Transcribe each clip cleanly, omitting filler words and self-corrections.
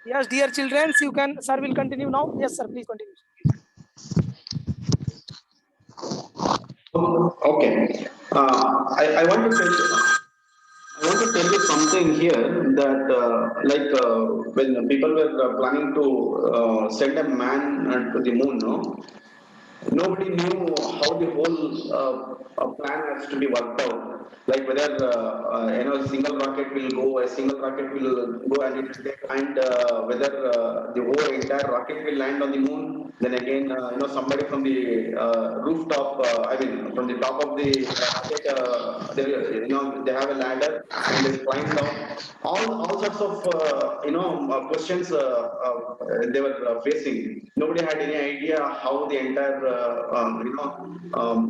Yes, dear children, you can, sir will continue now. Yes, sir, please continue. Okay. I want to I want to tell you something here that when people were planning to send a man to the moon, no, nobody knew how the whole plan has to be worked out. Like whether a single rocket will go, a single rocket will go and it will take, and whether the whole entire rocket will land on the moon. Then again, somebody from the rooftop, I mean, from the top of the rocket, they have a ladder and they will climb down. All sorts of questions they were facing. Nobody had any idea how the entire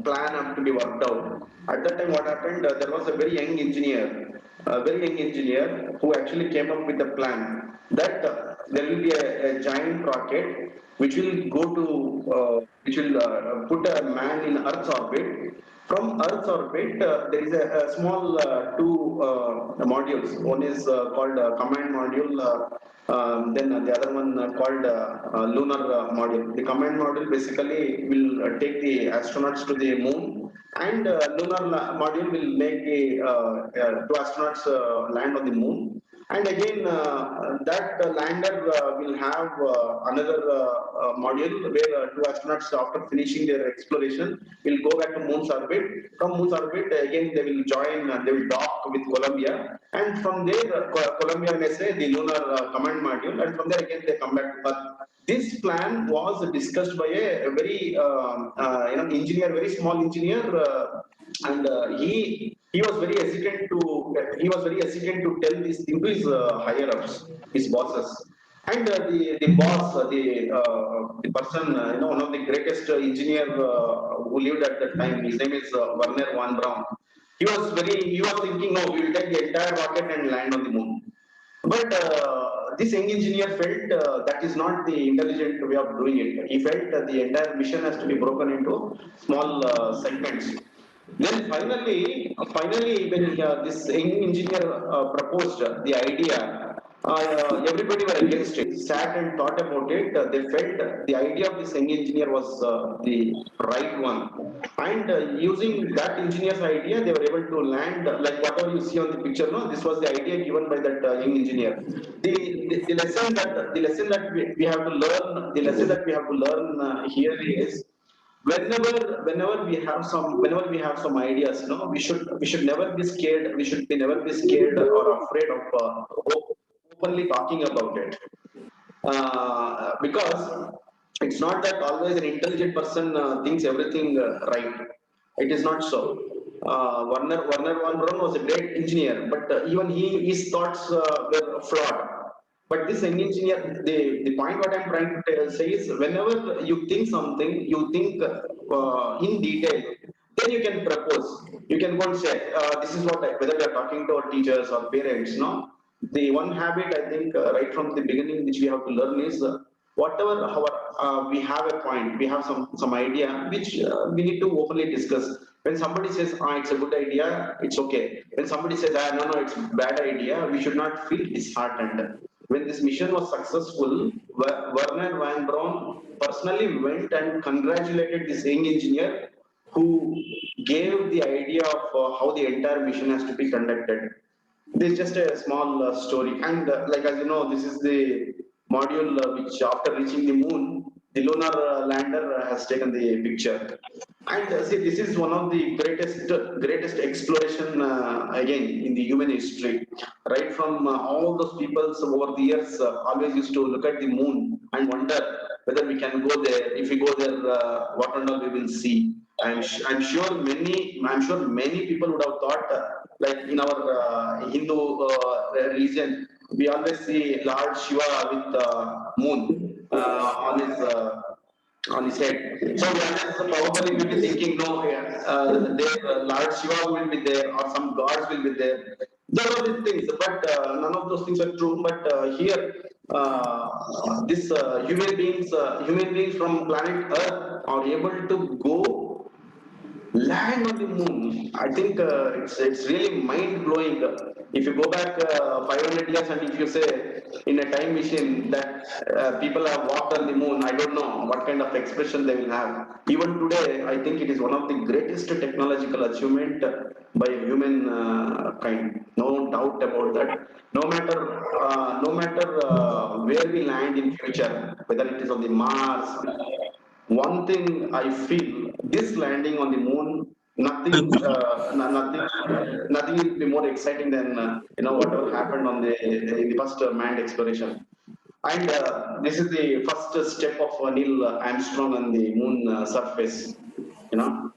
plan had to be worked out. At that time, what happened? There was a very young engineer who actually came up with a plan that there will be a giant rocket which will which will put a man in Earth's orbit. From Earth's orbit, there is a small two modules. One is called command module. Then the other one called lunar module. The command module basically will take the astronauts to the moon, and module will make the two astronauts land on the moon. And again, that lander will have another module where two astronauts, after finishing their exploration, will go back to Moon's orbit. From Moon's orbit, again they will join, they will dock with Columbia, and from there, Columbia may say the lunar command module, and from there again they come back to Earth. This plan was discussed by a very engineer, very small engineer, and he was very hesitant to tell this thing to his higher ups, his bosses. And the person, one of the greatest engineer who lived at that time, his name is Werner von Braun. He was thinking, no, we will take the entire rocket and land on the moon. But this young engineer felt that is not the intelligent way of doing it. He felt that the entire mission has to be broken into small segments. Then finally, when this young engineer proposed the idea, everybody were against it. Sat and thought about it. They felt the idea of this young engineer was the right one, and using that engineer's idea, they were able to land like whatever you see on the picture. No, this was the idea given by that young engineer. The lesson that we have to learn, the lesson that we have to learn here is whenever we have some ideas, we should never be scared, never be scared or afraid of openly talking about it, because it's not that always an intelligent person thinks everything right. It is not so. Werner von Braun was a great engineer, but even his thoughts were flawed. But this young engineer, the point what I'm trying to say is, whenever you think something, you think in detail, then you can propose. You can go and say, this is what whether we are talking to our teachers or parents, no? The one habit I think right from the beginning which we have to learn is whatever we have a point, we have some idea which we need to openly discuss. When somebody says, it's a good idea, it's okay. When somebody says, no, it's a bad idea, we should not feel disheartened. When this mission was successful, Werner von Braun personally went and congratulated this young engineer who gave the idea of how the entire mission has to be conducted. This is just a small story, and like as you know, this is the module which, after reaching the moon, the lunar lander has taken the picture. And see, this is one of the greatest exploration again in the human history. Right from all those peoples over the years always used to look at the moon and wonder whether we can go there. If we go there, what and all we will see. I'm sure many people would have thought, like in our Hindu religion, we always see Lord Shiva with moon on his head. So we are probably will be thinking, no, there Lord Shiva will be there, or some gods will be there. Those are the things, but none of those things are true. But here, this human beings from planet Earth are able to go land on the moon. I think it's really mind blowing. If you go back 500 years and if you say in a time machine that people have walked on the moon, I don't know what kind of expression they will have. Even today, I think it is one of the greatest technological achievement by human kind. No doubt about that. No matter where we land in future, whether it is on the Mars, one thing I feel, this landing on the moon, nothing will be more exciting than whatever happened on the in the first manned exploration. And this is the first step of Neil Armstrong on the moon surface. You know,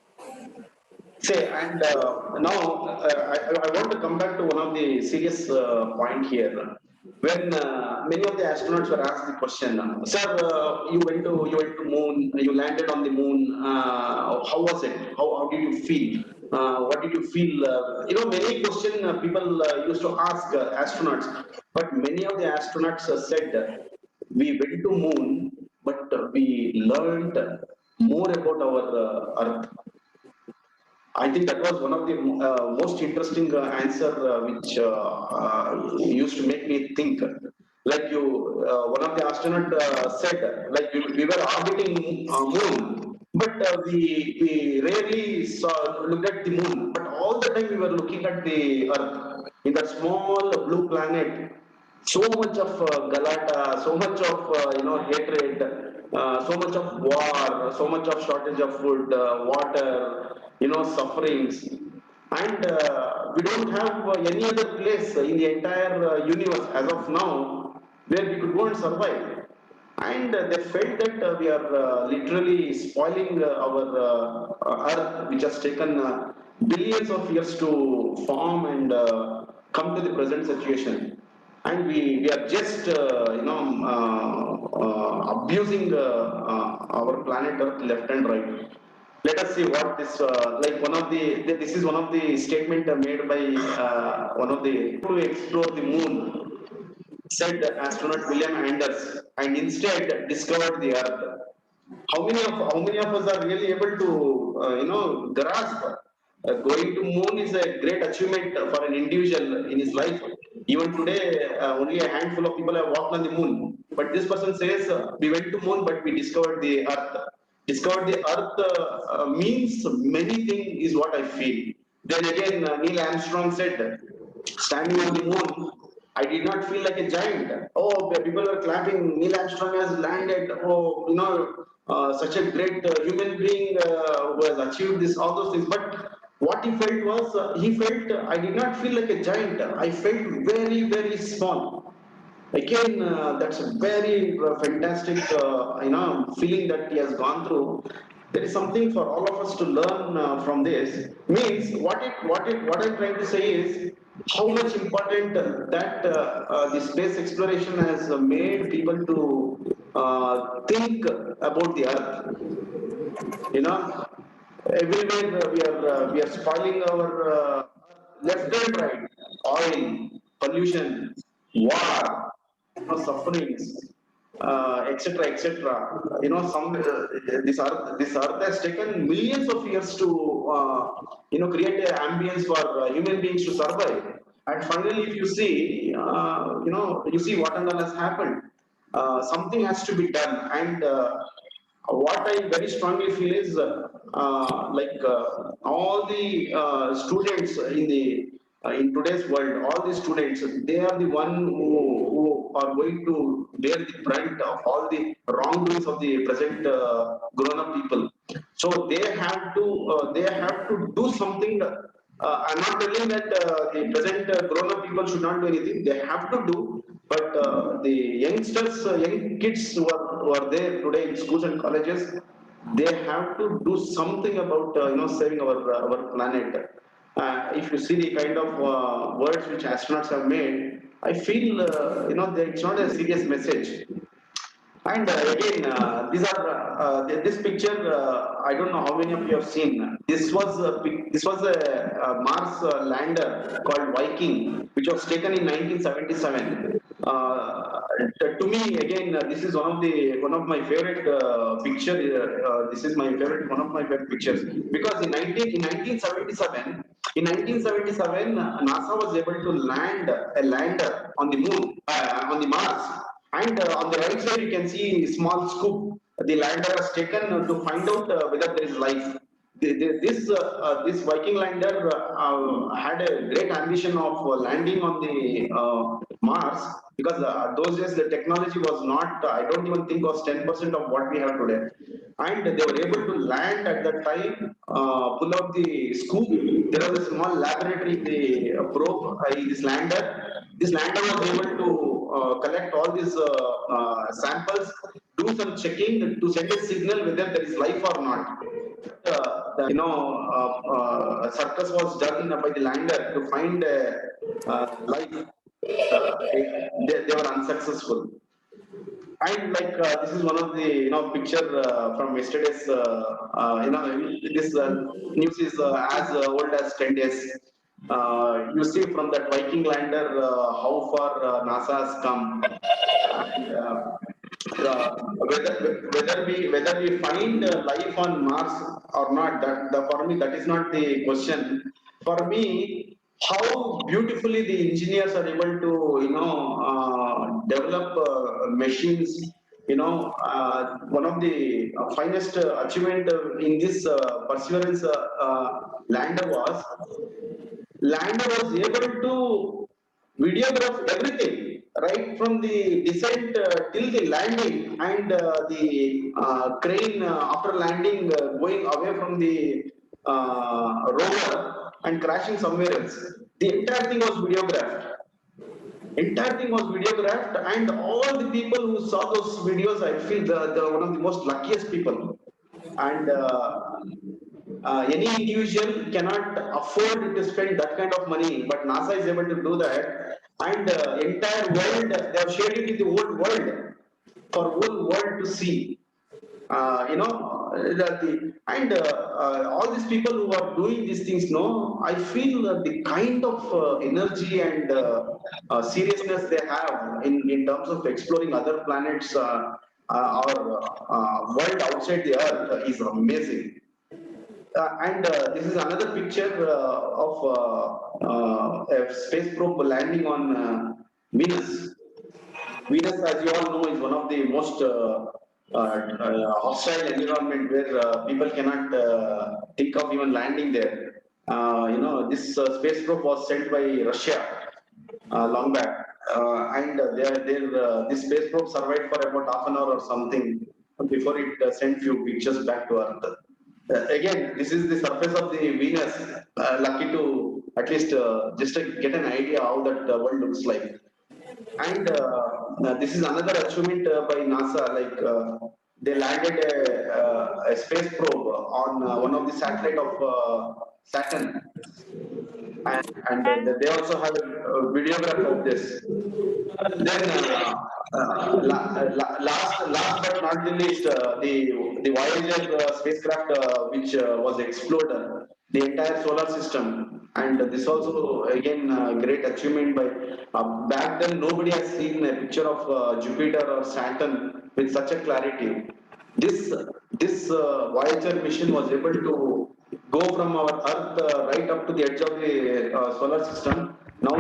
say, and now I want to come back to one of the serious point here. When many of the astronauts were asked the question, "Sir, you went to moon, you landed on the moon. How was it? How did you feel? What did you feel?" Many question people used to ask astronauts, but many of the astronauts said, "We went to moon, but we learned more about our Earth." I think that was one of the most interesting answer which used to make me think. Like one of the astronaut said, like we were orbiting moon, but we rarely looked at the moon. But all the time we were looking at the Earth in that small blue planet. So much of galata, so much of hatred, so much of war, so much of shortage of food, water, sufferings, and we don't have any other place in the entire universe as of now where we could go and survive. And they felt that we are literally spoiling our Earth, which has taken billions of years to form and come to the present situation. And we are just abusing our planet Earth left and right. Let us see what this like one of the this is one of the statement made by one of the to explore the moon, said astronaut William Anders, and instead discovered the Earth. How many of us are really able to grasp? Going to moon is a great achievement for an individual in his life. Even today, only a handful of people have walked on the moon. But this person says we went to moon, but we discovered the Earth. Discovered the Earth means many things, is what I feel. Then again, Neil Armstrong said, standing on the moon, I did not feel like a giant. Oh, people were clapping. Neil Armstrong has landed. Oh, such a great human being who has achieved this, all those things. But what he felt was, he felt, I did not feel like a giant. I felt very, very small. Again, that's a very fantastic, feeling that he has gone through. There is something for all of us to learn from this. Means what I'm trying to say is how much important that the space exploration has made people to think about the Earth. You know, everywhere we are spoiling our left and right, oil, pollution, war, sufferings, etc., etc. Some this earth has taken millions of years to create an ambience for human beings to survive. And finally, if you see, you see what and all has happened. Something has to be done, and what I very strongly feel is all the students in today's world, all the students, they are the one who are going to bear the brunt of all the wrongdoings of the present grown-up people. So they have to do something. I'm not telling that the present grown-up people should not do anything. They have to do, but the youngsters, young kids who are there today in schools and colleges, they have to do something about saving our planet. If you see the kind of words which astronauts have made, I feel that it's not a serious message. And again, these are this picture. I don't know how many of you have seen. This was a Mars lander called Viking, which was taken in 1977. To me, again, this is one of my favorite picture. This is my favorite one of my favorite pictures because in 1977. In 1977, NASA was able to land a lander on the moon, on the Mars, and on the right side, you can see a small scoop. The lander has taken to find out whether there is life. This Viking lander had a great ambition of landing on the Mars because those days the technology was not. I don't even think was 10% of what we have today. And they were able to land at that time, pull out the scoop. There was a small laboratory in the probe, in this lander. This lander was able to collect all these samples, do some checking to send a signal whether there is life or not. Circus was done by the lander to find life. They were unsuccessful. And like this is one of the picture from yesterday's this news is as old as 10 days. You see from that Viking lander how far NASA has come. And, whether we find life on Mars or not, for me that is not the question. For me, how beautifully the engineers are able to develop machines. One of the finest achievement in this perseverance lander was able to videograph everything right from the descent till the landing and the crane after landing going away from the rover and crashing somewhere else. The entire thing was videographed. Entire thing was videographed, and all the people who saw those videos, I feel they're one of the most luckiest people. And any individual cannot afford to spend that kind of money, but NASA is able to do that. And entire world, they have shared it with the whole world for whole world to see. And all these people who are doing these things, no, I feel the kind of energy and seriousness they have in terms of exploring other planets, our world outside the Earth is amazing. And this is another picture of a space probe landing on Venus. Venus, as you all know, is one of the most hostile environment where people cannot think of even landing there. This space probe was sent by Russia long back, and this space probe survived for about half an hour or something before it sent few pictures back to Earth. Again, this is the surface of the Venus. Lucky to at least just to get an idea how that world looks like. And this is another achievement by NASA. Like they landed a space probe on one of the satellite of Saturn, and they also have a videograph of this. Then last but not the least, the Voyager spacecraft which was explored the entire solar system, and this also again great achievement by back then nobody has seen a picture of Jupiter or Saturn with such a clarity. This Voyager mission was able to go from our Earth right up to the edge of the solar system. Now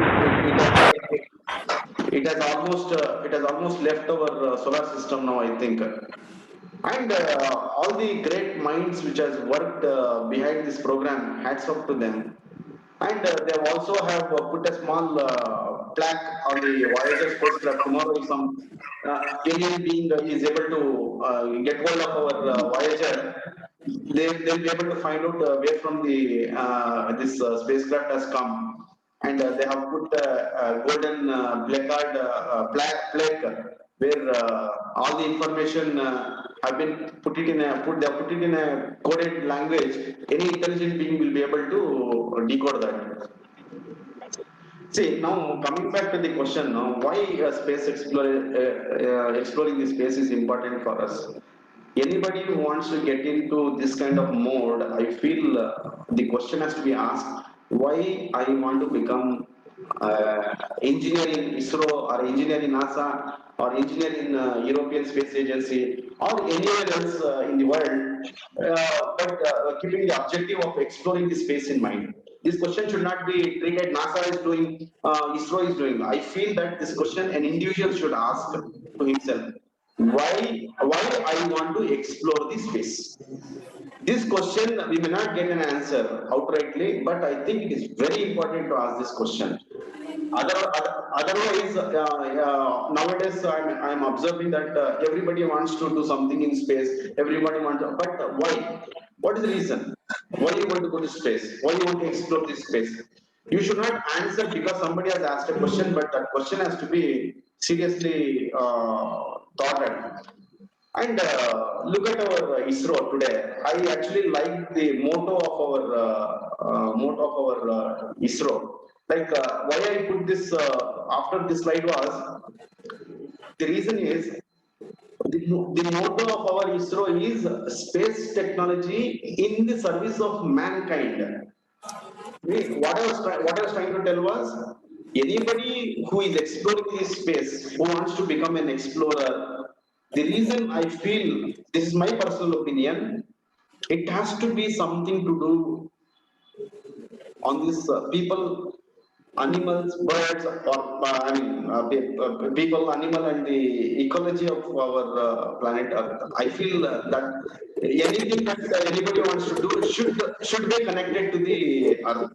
it has almost left our solar system now, I think. And all the great minds which has worked behind this program, hats off to them. And they also have put a small plaque on the Voyager spacecraft. Tomorrow, if some alien being is able to get hold of our Voyager, they'll be able to find out where from the this spacecraft has come. And they have put a golden plaque where all the information have been they have put it in a coded language. Any intelligent being will be able to decode that. See, now coming back to the question, now why exploring the space is important for us. Anybody who wants to get into this kind of mode, I feel the question has to be asked: why I want to become engineer in ISRO or engineer in NASA or engineer in European Space Agency or anywhere else in the world, but keeping the objective of exploring the space in mind. This question should not be treated NASA is doing, ISRO is doing. I feel that this question an individual should ask to himself. Why I want to explore the space? This question we may not get an answer outrightly, but I think it is very important to ask this question. Otherwise, nowadays I'm observing that everybody wants to do something in space. Everybody wants, but why? What is the reason? Why you want to go to space? Why you want to explore this space? You should not answer because somebody has asked a question, but that question has to be seriously thought at. And look at our ISRO today. I actually like the motto of our ISRO. Like why I put this after this slide was the reason is the motto of our ISRO is space technology in the service of mankind. What I was trying to tell was anybody who is exploring this space, who wants to become an explorer, the reason I feel this is my personal opinion, it has to be something to do on this people, animals, birds, or people, animal, and the ecology of our planet Earth. I feel that anything that anybody wants to do should be connected to the Earth.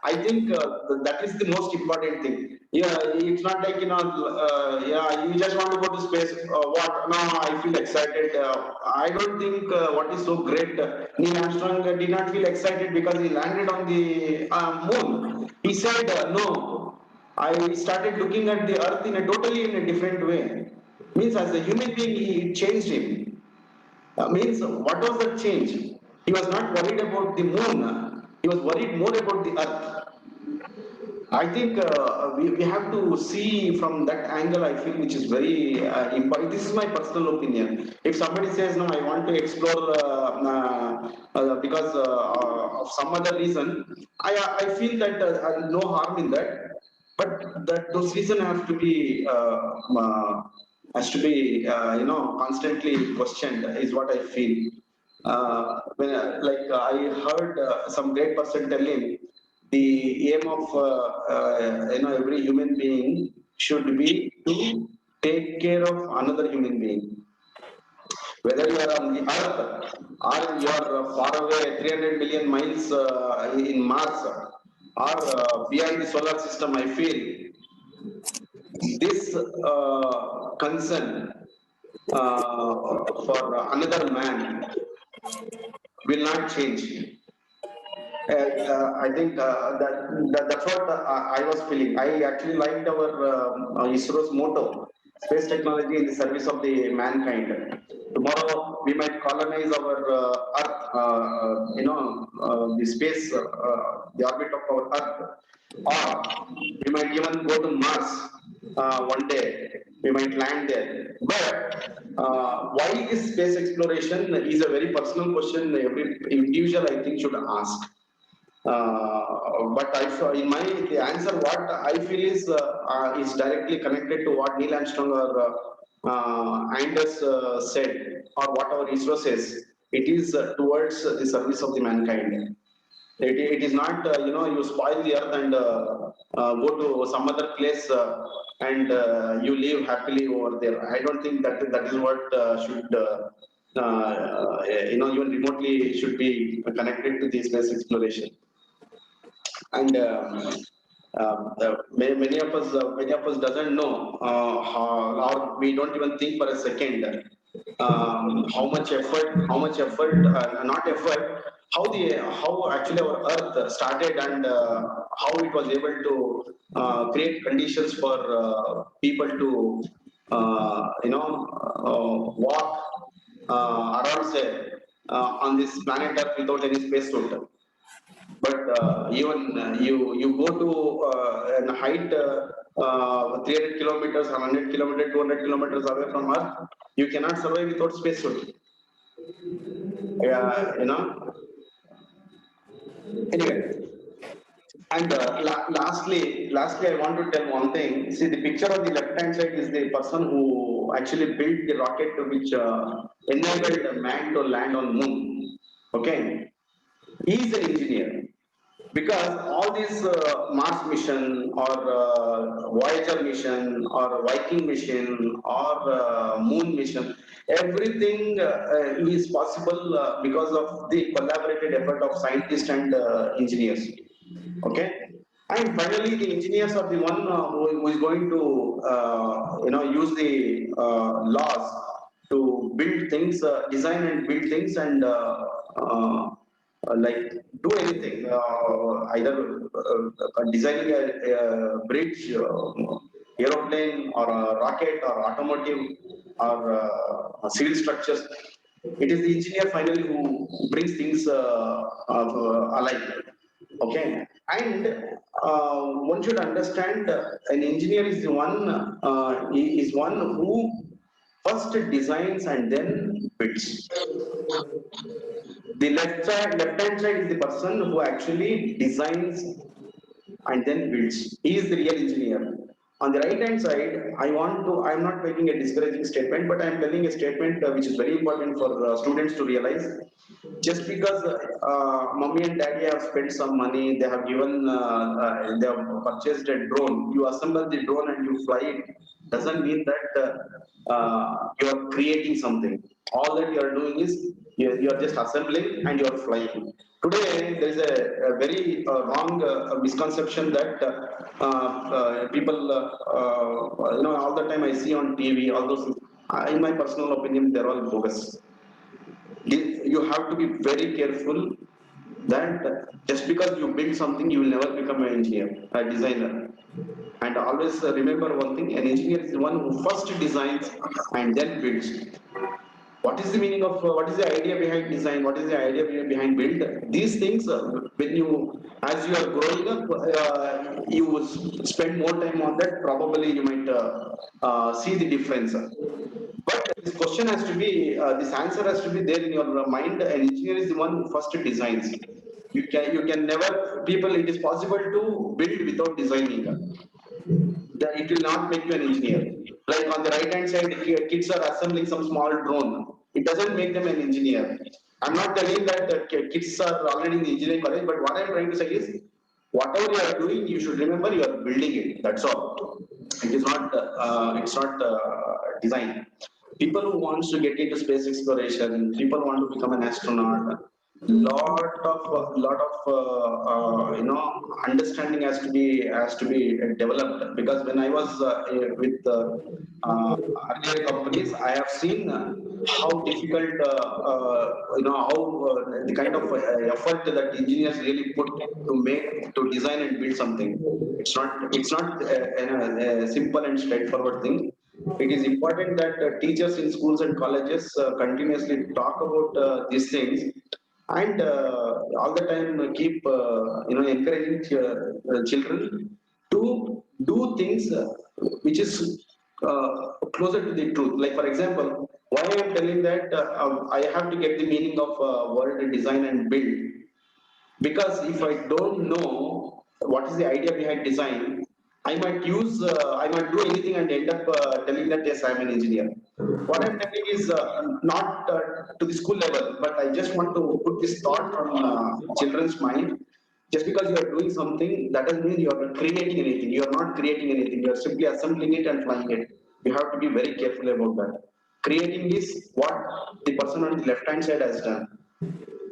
I think that is the most important thing. Yeah, it's not like yeah, you just want to go to space. What? No, I feel excited. I don't think what is so great. Neil Armstrong did not feel excited because he landed on the moon. He said, "No, I started looking at the Earth in a different way." Means as a human being, he changed him. Means what was the change? He was not worried about the moon. He was worried more about the Earth. I think we have to see from that angle, I feel, which is very important. This is my personal opinion. If somebody says, no, I want to explore because of some other reason, I feel that no harm in that. But that those reasons have to be constantly questioned is what I feel. I heard some great person telling the aim of every human being should be to take care of another human being. Whether you are on the Earth or you are far away 300 million miles in Mars or beyond the solar system, I feel this concern for another man will not change. I think that's what I was feeling. I actually liked our ISRO's motto: space technology in the service of the mankind. Tomorrow we might colonize our Earth, the space, the orbit of our Earth, or we might even go to Mars one day. We might land there. But why this space exploration is a very personal question. Every individual, I think, should ask. But in my the answer, what I feel is directly connected to what Neil Armstrong or Anders said, or what our ISRO says. It is towards the service of the mankind. It is not you spoil the earth and go to some other place and you live happily over there. I don't think that is what should even remotely should be connected to the space exploration. And many of us doesn't know or we don't even think for a second how much effort, not effort, how actually our earth started and how it was able to create conditions for people to walk around, say, on this planet Earth without any spacesuit. But even you go to a height 300 kilometers, 100 kilometers, 200 kilometers away from Earth, you cannot survive without spacesuit. Yeah, Anyway, and lastly, I want to tell one thing. See, the picture on the left-hand side is the person who actually built the rocket which enabled man to land on moon. Okay, he is an engineer because all these Mars mission or Voyager mission or Viking mission or Moon mission, everything is possible because of the collaborated effort of scientists and engineers. Okay, and finally, the engineers are the one who is going to use the laws to build things, design and build things, and like do anything, either designing a bridge, aeroplane, or a rocket, or automotive, or civil structures. It is the engineer finally who brings things alive. Okay, and one should understand an engineer is the one is one who first designs and then builds. The left hand side is the person who actually designs and then builds. He is the real engineer. On the right hand side, I'm not making a discouraging statement, but I'm telling a statement which is very important for students to realize. Just because mommy and daddy have spent some money, they have purchased a drone, you assemble the drone and you fly it, doesn't mean that you are creating something. All that you are doing is you are just assembling and you are flying. Today, there is a very wrong misconception that people, all the time I see on TV, all those, in my personal opinion, they're all bogus. You have to be very careful that just because you build something, you will never become an engineer, a designer. And always remember one thing, an engineer is the one who first designs and then builds. What is the meaning of, what is the idea behind design? What is the idea behind build? These things, when you, as you are growing up, you spend more time on that, probably you might see the difference. But this question has to be, this answer has to be there in your mind. An engineer is the one who first designs. You can never, people, it is possible to build without designing. That it will not make you an engineer. Like on the right hand side, kids are assembling some small drone. It doesn't make them an engineer. I'm not telling that kids are already in the engineering college, but what I'm trying to say is, whatever you are doing, you should remember you are building it. That's all. It is not. It's not design. People who wants to get into space exploration, people want to become an astronaut, lot of understanding has to be developed, because when I was with earlier companies, I have seen how difficult how the kind of effort that engineers really put to design and build something. It's not a simple and straightforward thing. It is important that teachers in schools and colleges continuously talk about these things, and all the time keep encouraging children to do things which is closer to the truth. Like for example, why I am telling that I have to get the meaning of word design and build, because if I don't know what is the idea behind design, I might do anything and end up telling that yes, I'm an engineer. What I'm telling is not to the school level, but I just want to put this thought from children's mind. Just because you are doing something, that doesn't mean you are creating anything. You are not creating anything. You are simply assembling it and flying it. You have to be very careful about that. Creating is what the person on the left hand side has done.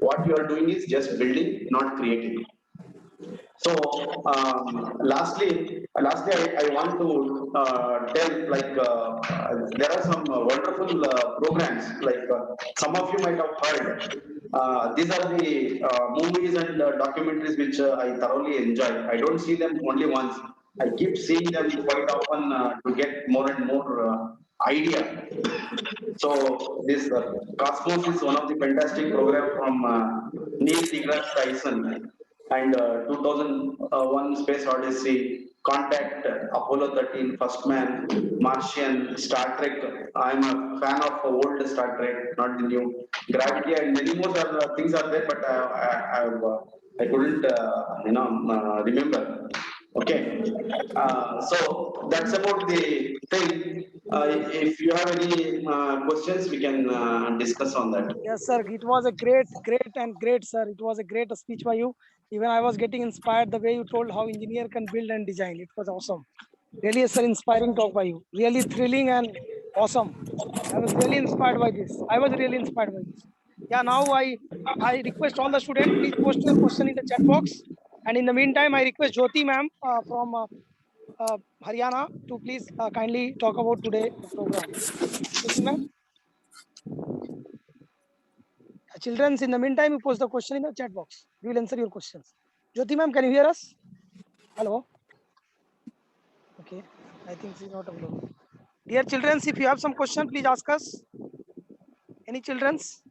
What you are doing is just building, not creating. So, I want to tell, like there are some wonderful programs. Like some of you might have heard. These are the movies and documentaries which I thoroughly enjoy. I don't see them only once. I keep seeing them quite often to get more and more idea. So this Cosmos is one of the fantastic program from Neil deGrasse Tyson, and 2001 Space Odyssey, Contact, Apollo 13, First Man, Martian, Star Trek. I'm a fan of old Star Trek, not the new. Gravity and many more things are there, but I couldn't remember. Okay, so that's about the thing. If you have any questions, we can discuss on that. Yes, sir. It was a great, sir. It was a great speech by you. Even I was getting inspired the way you told how engineer can build and design. It was awesome. Really, sir, inspiring talk by you. Really thrilling and awesome. I was really inspired by this. I was really inspired by this. Yeah, now I request all the students, please post your question in the chat box. And in the meantime, I request Jyoti ma'am from Haryana to please kindly talk about today program. Jyoti ma'am. Children, in the meantime, you post the question in the chat box. We will answer your questions. Jyoti ma'am, can you hear us? Hello. Okay, I think she's not available. Dear children, if you have some question, please ask us. Any children's?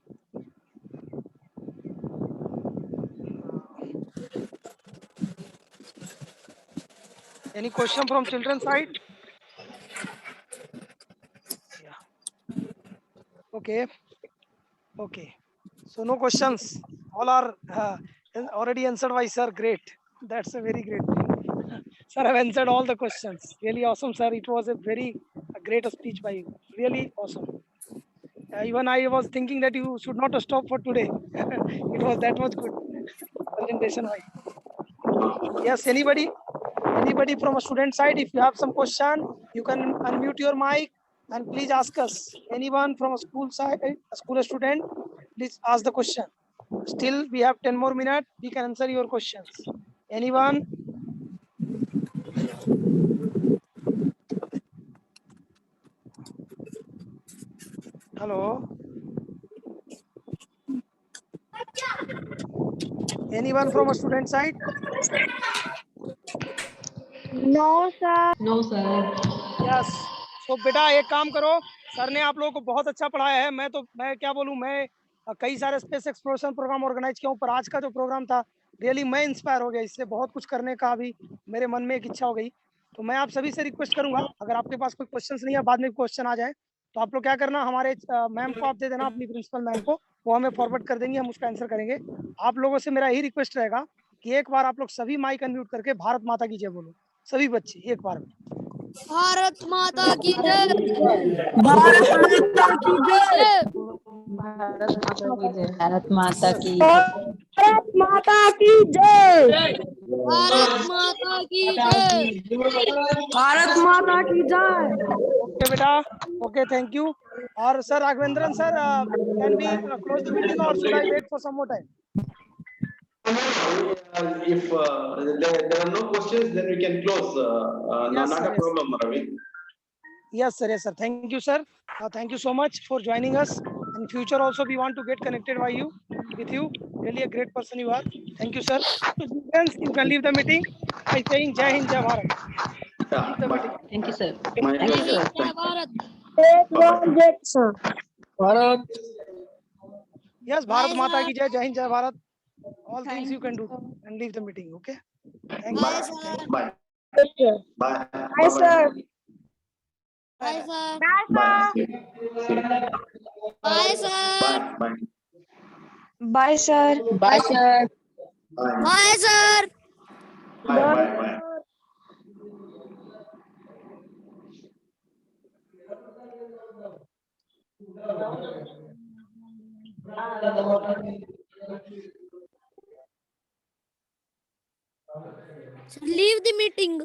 Any question from children's side? Yeah. Okay. Okay. So no questions. All are already answered by sir. Great. That's a very great thing. Sir, I've answered all the questions. Really awesome, sir. It was a great speech by you. Really awesome. Even I was thinking that you should not stop for today. That was good presentation. Yes, anybody from a student side, if you have some question, you can unmute your mic and please ask us. Anyone from a school side, a school student, please ask the question. Still, we have 10 more minutes. We can answer your questions. Anyone? Hello. Anyone from a student side? No, sir. No, sir. Yes तो बेटा एक काम करो, sir ने आप लोगों को बहुत अच्छा पढ़ाया है। मैं क्या बोलूं, मैं कई सारे स्पेस एक्सप्लोरेशन प्रोग्राम ऑर्गेनाइज किया हूं, पर आज का जो प्रोग्राम था रियली मैं इंस्पायर हो गया। इससे बहुत कुछ करने का भी मेरे मन में एक इच्छा हो गई। तो मैं आप सभी से रिक्वेस्ट करूंगा, अगर आपके पास कोई क्वेश्चन नहीं है, बाद में क्वेश्चन आ जाए तो आप लोग क्या करना, हमारे मैम को आप दे देना, अपनी प्रिंसिपल मैम को, वो हमें फॉरवर्ड कर देंगे, हम उसका आंसर करेंगे। आप लोगों से मेरा यही रिक्वेस्ट रहेगा कि एक बार आप लोग सभी माइक अनम्यूट करके भारत माता की जय बोलो, सभी बच्चे एक बार में। भारत माता की जय। भारत माता की जय। भारत माता की भारत माता की जय। भारत माता की जय। भारत माता की जय। ओके बेटा, ओके, थैंक यू। और sir Raghavendran sir, can we close the meeting और should I wait for some more time? If there are no questions, then we can close. Yes, Not sir, a yes. problem, Ravi. Yes, sir, yes, sir. Thank you, sir. Thank you so much for joining us. In future also we want to get connected with you. Really a great person you are. Thank you, sir. So students, you can leave the meeting by saying Jai Hind, Jai Bharat. Yeah, Leave the bye. meeting. Thank you, sir. My Thank you, pleasure. sir. जय Bharat. Bye-bye. sir. Bharat. Yes, Bharat Bye, Mata sir. ki Jai, Jai Hind, Jai Bharat. All things Thank you can you, do sir. and leave the meeting. Okay. Thank you. Bye, sir. Bye. Bye. Bye, sir. Bye, Bye, sir. Bye. See you. Bye, sir. Bye. Bye. Bye, sir. Bye, sir. Bye. Bye, sir. Bye. Bye. Bye. Leave the meeting.